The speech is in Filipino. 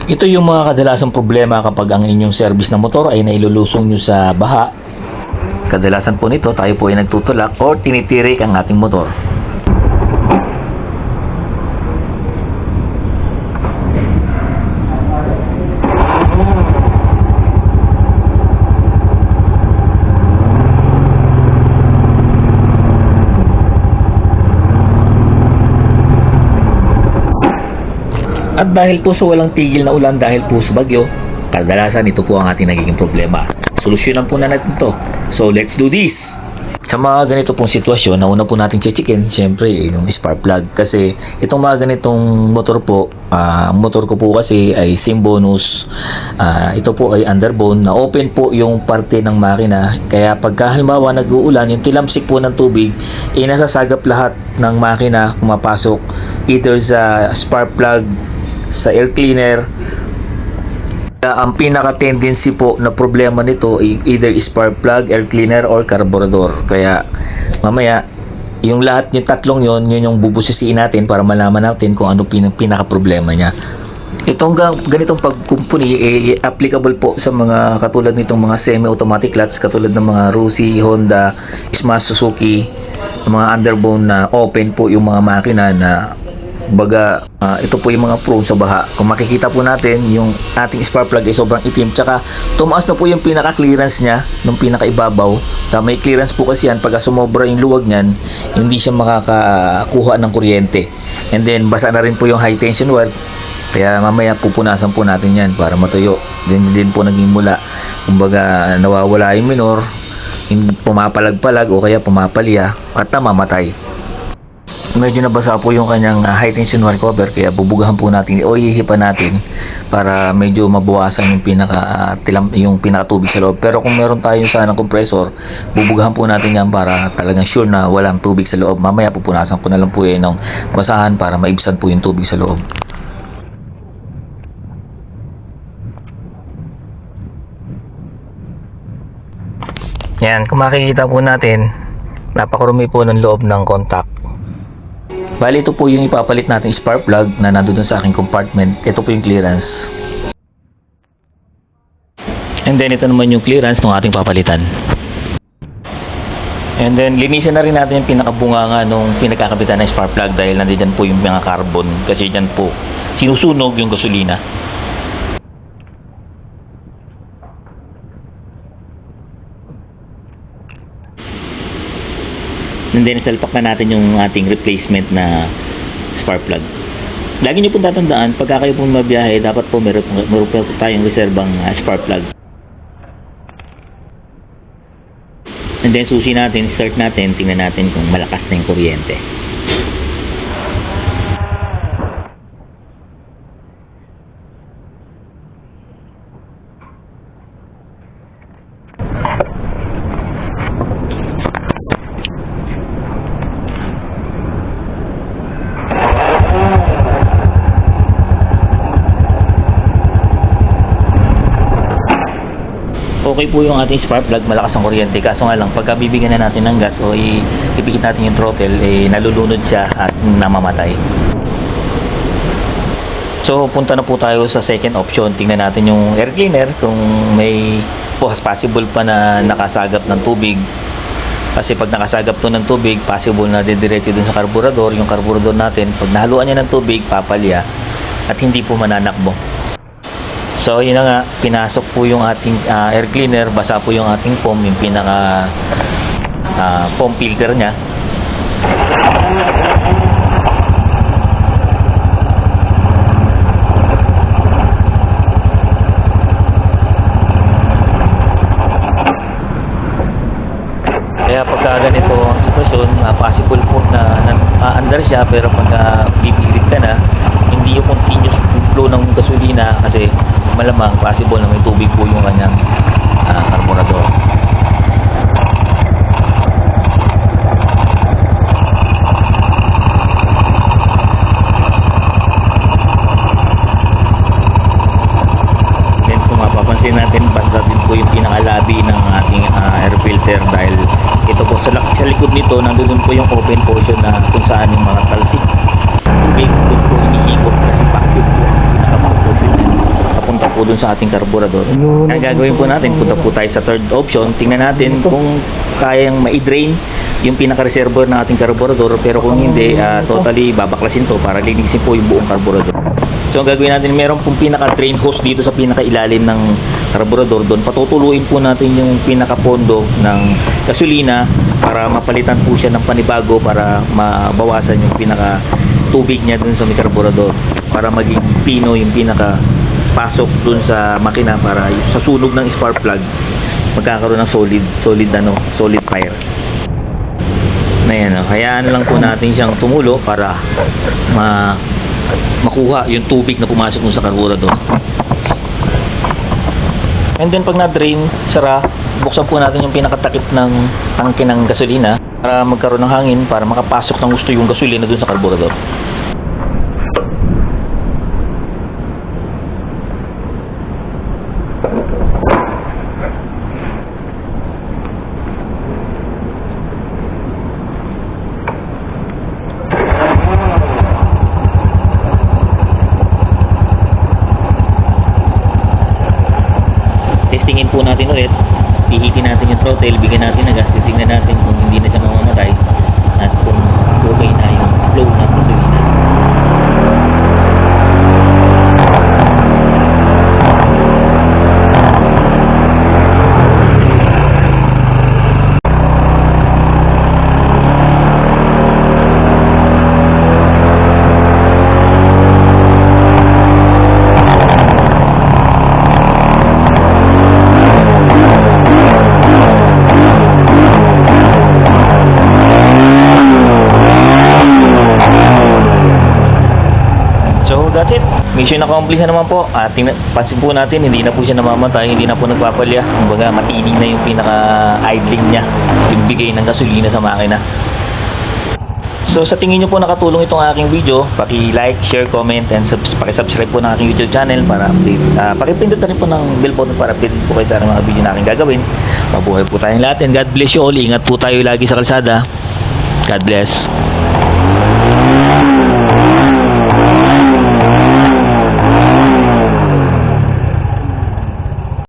Ito yung mga kadalasang problema kapag ang inyong service ng motor ay nailulusong nyo sa baha. Kadalasan po nito tayo po ay nagtutulak o tinitirik ang ating motor. At dahil po sa walang tigil na ulan dahil po sa bagyo, kadalasan ito po ang ating nagiging problema. Solusyonan po na natin to. So let's do this! Sa mga ganito pong sitwasyon, nauna po natin checkin, syempre yung spark plug. Kasi itong mga ganitong motor po, motor ko po kasi ay Simbonus. Ito po ay underbone na open po yung parte ng makina. Kaya pagka halimbawa nag-uulan, yung tilamsik po ng tubig, nasasagap lahat ng makina, pumapasok either sa spark plug, sa air cleaner. Ang pinaka-tendency po na problema nito ay either spark plug, air cleaner, or carburetor. Kaya mamaya yung lahat yung tatlong yun yung bubusisiin natin para malaman natin kung ano pinaka-problema niya. Itong ganitong pagkumpuni applicable po sa mga katulad nitong mga semi-automatic clutch, katulad ng mga Rusi, Honda, Smash, Suzuki, mga underbone na open po yung mga makina na baga ito po yung mga prone sa baha. Kung makikita po natin yung ating spark plug ay sobrang itim, tsaka tumaas na po yung pinaka clearance nya nung pinaka ibabaw. May clearance po kasi yan, pagka sumobra yung luwag nyan, hindi siya makakakuha ng kuryente, and then basa na rin po yung high tension wire. Kaya mamaya pupunasan po natin yan para matuyo. Din po naging mula, kumbaga nawawala yung minor, pumapalag-palag o kaya pumapalya at namamatay. Medyo nabasa po yung kanyang high tension wire cover, kaya bubugahan po natin o hihipan natin para medyo mabawasan yung yung pinaka-tubig sa loob. Pero kung meron tayo sana compressor, bubugahan po natin yan para talagang sure na walang tubig sa loob. Mamaya pupunasan ko na lang po yan ng basahan para maibsan po yung tubig sa loob. Yan, kung makikita po natin, napakarumi po ng loob ng contact. Bali, ito po yung ipapalit natin spark plug na nandoon sa aking compartment. Ito po yung clearance. And then ito naman yung clearance ng ating papalitan. And then linisin na rin natin yung pinakabunganga nung pinagkakabitan ng spark plug dahil nandiyan po yung mga carbon, kasi dyan po sinusunog yung gasolina. And then salpak na natin yung ating replacement na spark plug. Lagi nyo pong tatandaan, pagka kayo pong mabiyahe, dapat po meron po tayong reserbang spark plug. And then susi natin, start natin, tingnan natin kung malakas na yung kuryente. Okay po yung ating spark plug, malakas ang kuryente. Kaso nga lang, pagka bibigyan na natin ng gas o ipikit natin yung throttle, nalulunod siya at namamatay. So punta na po tayo sa second option. Tingnan natin yung air cleaner kung may possible pa na nakasagap ng tubig. Kasi pag nakasagap to ng tubig, possible na didiretso dun sa carburetor. Yung carburetor natin, pag nahaluan niya ng tubig, papalya at hindi po mananakbo. So yun na nga, pinasok po yung ating air cleaner, basa po yung ating foam, yung pinaka foam filter nya. Kaya pagka ganito ang sitwasyon, possible po na under siya, pero pagka bibirik ka na, hindi yung continuous flow ng gasolina kasi malamang possible na may tubig po yung kanyang carburetor. Then kung mapapansin natin, basta din po yung pinakalabi ng ating air filter dahil ito po sa likod nito, nandun po yung open portion na kung saan yung mga talsik tubig doon po iniikot kasi vacuum po ang pinaka-portion niya. po dun sa ating karburador. Ang gagawin po natin, punta po tayo sa third option. Tingnan natin kung kayang ma-drain yung pinaka-reservoir ng ating karburador, pero kung hindi, totally babaklasin to para linisin po yung buong karburador. So ang gagawin natin, meron pong pinaka-drain hose dito sa pinaka-ilalim ng karburador doon. Patutuluin po natin yung pinaka-pondo ng gasolina para mapalitan po siya ng panibago para mabawasan yung pinaka-tubig niya doon sa may karburador, para maging pino yung pinaka-pasok doon sa makina, para sa sunog ng spark plug magkakaroon ng solid fire. Na yan, hayaan lang po natin siyang tumulo para makuha yung tubig na pumasok sa karburador. And then pag na-drain, sara, buksan po natin yung pinakatakip ng tangke ng gasolina para magkaroon ng hangin para makapasok ng gusto yung gasolina dun sa karburador. Testingin po natin ulit, pihitin natin yung throttle, bigyan natin ng gas, titingnan natin kung hindi na siya mamamatay at kung okay na yung flow ng gasolina. So that's it. Mission accomplished na naman po. Pansin po natin, hindi na po siya namamatay, hindi na po nagpapalya. Kumbaga, matining na yung pinaka-idling niya, yung bigay ng gasolina sa makina. So sa tingin nyo po nakatulong itong aking video, paki-like, share, comment, and paki-subscribe po ng aking YouTube channel para update. Paki-pindot na rin po ng bell button para update po kayo sa mga video na aking gagawin. Mabuhay po tayong lahat and God bless you all. Ingat po tayo lagi sa kalsada. God bless.